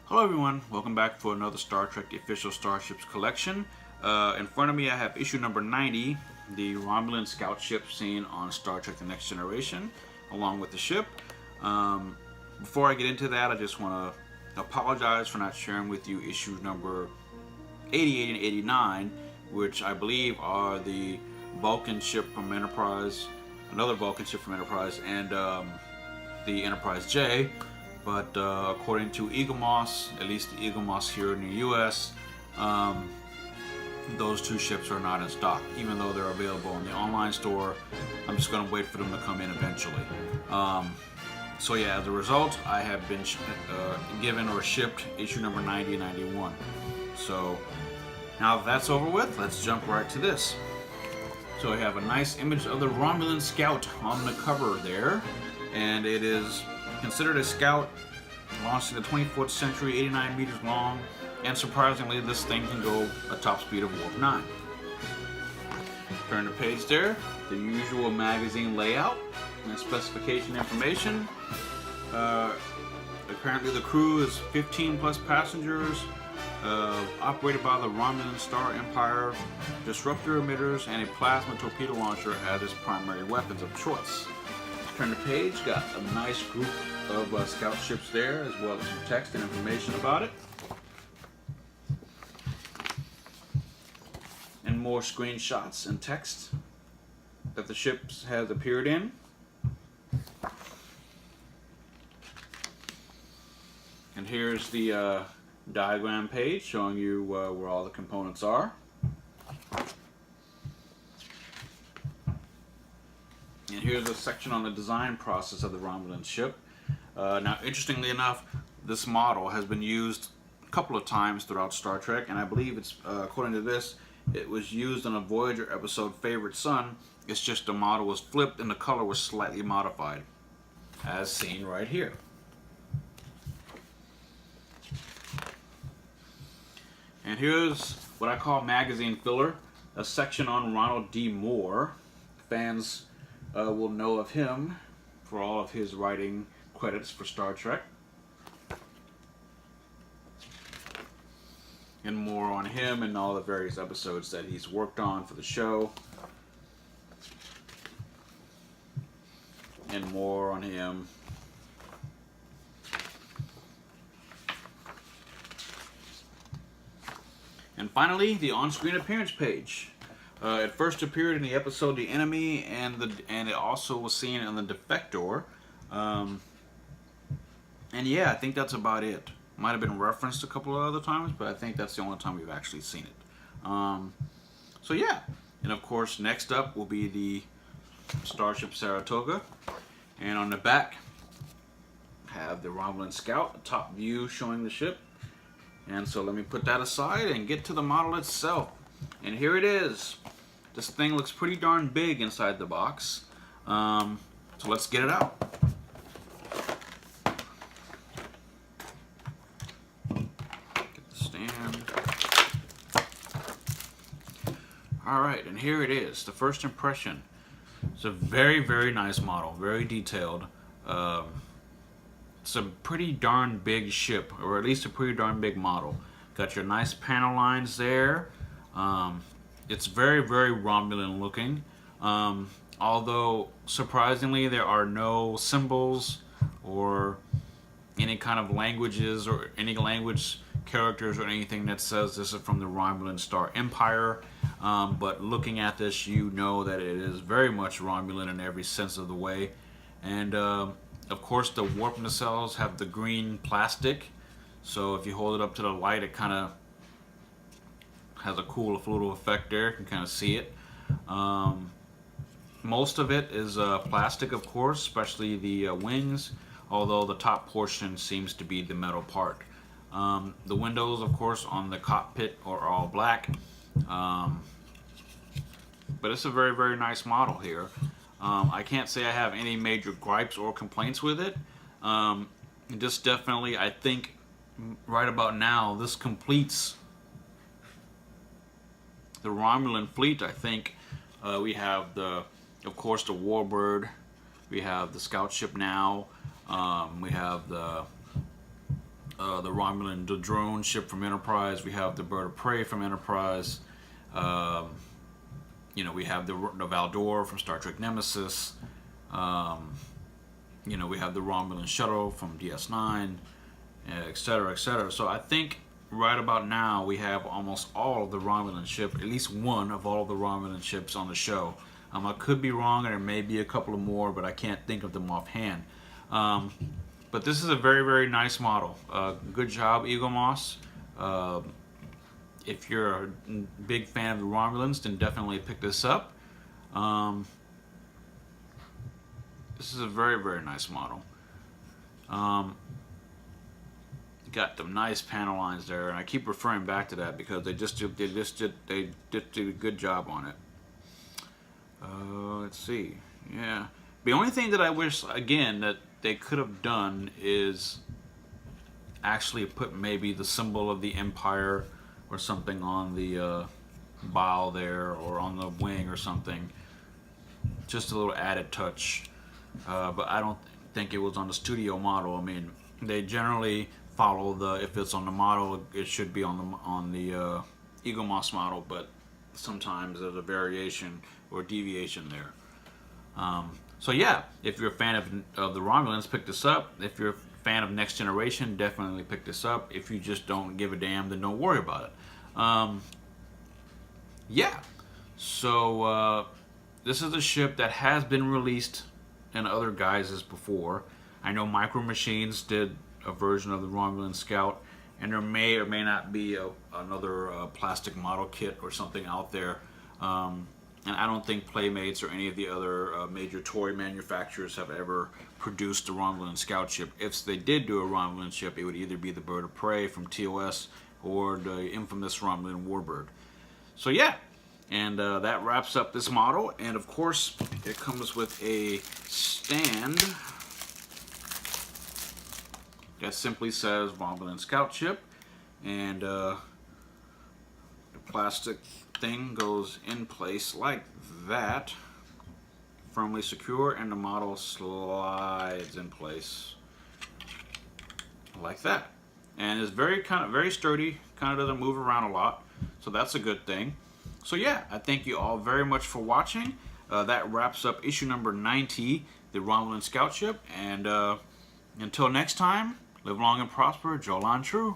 Hello everyone, welcome back for another Star Trek The Official Starships collection. In front of me I have issue number 90, the Romulan Scout ship seen on Star Trek The Next Generation, along with the ship. Before I get into that, I just want to apologize for not sharing with you issues number 88 and 89, which I believe are the Vulcan ship from Enterprise, another Vulcan ship from Enterprise, and the Enterprise J. But according to Eagle Moss, at least the Eagle Moss here in the U.S., those two ships are not in stock, even though they're available in the online store. I'm just going to wait for them to come in eventually. So yeah, as a result, I have been given or shipped issue number 90 and 91. So now that that's over with, let's jump right to this. So I have a nice image of the Romulan Scout on the cover there, and it is considered a scout, launched in the 24th century, 89 meters long, and surprisingly this thing can go a top speed of warp 9. Turn the page there, the usual magazine layout and specification information. Apparently the crew is 15 plus passengers, operated by the Romulan Star Empire, disruptor emitters, and a plasma torpedo launcher as its primary weapons of choice. Turn the page, got a nice group of scout ships there, as well as some text and information about it. And more screenshots and text that the ships has appeared in. And here's the diagram page showing you where all the components are. And here's a section on the design process of the Romulan ship. Now, interestingly enough, this model has been used a couple of times throughout Star Trek, and I believe it's, according to this, it was used in a Voyager episode, Favorite Son. It's just the model was flipped and the color was slightly modified, as seen right here. And here's what I call magazine filler, a section on Ronald D. Moore. Fans will know of him for all of his writing credits for Star Trek. And more on him and all the various episodes that he's worked on for the show. And more on him. And finally, the on-screen appearance page. It first appeared in the episode The Enemy, and it also was seen in the Defector. And yeah, I think that's about it. Might have been referenced a couple of other times, but I think that's the only time we've actually seen it. So yeah, and of course next up will be the Starship Saratoga, and on the back have the Romulan Scout, a top view showing the ship. And so let me put that aside and get to the model itself. And here it is. This thing looks pretty darn big inside the box. So let's get it out. Get the stand. Alright, and here it is. The first impression. It's a very, very nice model. Very detailed. It's a pretty darn big ship, or at least a pretty darn big model. Got your nice panel lines there. It's very, very Romulan looking. Although, surprisingly, there are no symbols or any kind of languages or any language characters or anything that says this is from the Romulan Star Empire. But looking at this, you know that it is very much Romulan in every sense of the way. And of course, the warp nacelles have the green plastic. So if you hold it up to the light, it kind of has a cool little effect there. You can kind of see it. Most of it is plastic, of course, especially the wings, although the top portion seems to be the metal part. The windows, of course, on the cockpit are all black. But it's a very, very nice model here. I can't say I have any major gripes or complaints with it. Just definitely, I think, right about now, this completes the Romulan fleet. I think we have of course, the Warbird. We have the Scout ship now. We have the the Romulan the drone ship from Enterprise. We have the bird of prey from Enterprise. Um, we have the Valdor from Star Trek Nemesis. Um, we have the Romulan shuttle from DS9, etc., etc. So I think right about now we have almost all of the Romulan ship, at least one of all of the Romulan ships on the show. I could be wrong, and there may be a couple of more, but I can't think of them offhand. Um, but this is a very, very nice model. Good job, Eagle Moss. If you're a big fan of the Romulans, then definitely pick this up. This is a very, very nice model. Got the nice panel lines there, and I keep referring back to that because they did a good job on it. Let's see. Yeah. The only thing that I wish, again, that they could have done is actually put maybe the symbol of the Empire or something on the bow there, or on the wing or something. Just a little added touch. But I don't think it was on the studio model. I mean, they generally follow if it's on the model, it should be on the Eagle Moss model, but sometimes there's a variation or deviation there. So yeah, if you're a fan of the Romulans, pick this up. If you're a fan of Next Generation, definitely pick this up. If you just don't give a damn, then don't worry about it. Yeah, so this is a ship that has been released in other guises before. I know Micro Machines did a version of the Romulan Scout, and there may or may not be another plastic model kit or something out there. And I don't think Playmates or any of the other major toy manufacturers have ever produced a Romulan Scout ship. If they did do a Romulan ship, it would either be the Bird of Prey from TOS or the infamous Romulan Warbird. So yeah, and that wraps up this model. And of course, it comes with a stand that simply says Romulan Scout ship, and the plastic thing goes in place like that, firmly secure, and the model slides in place like that, and it's very sturdy, kind of doesn't move around a lot, so that's a good thing. So yeah, I thank you all very much for watching. That wraps up issue number 90, the Romulan Scout ship, and until next time, live long and prosper, Jolan True.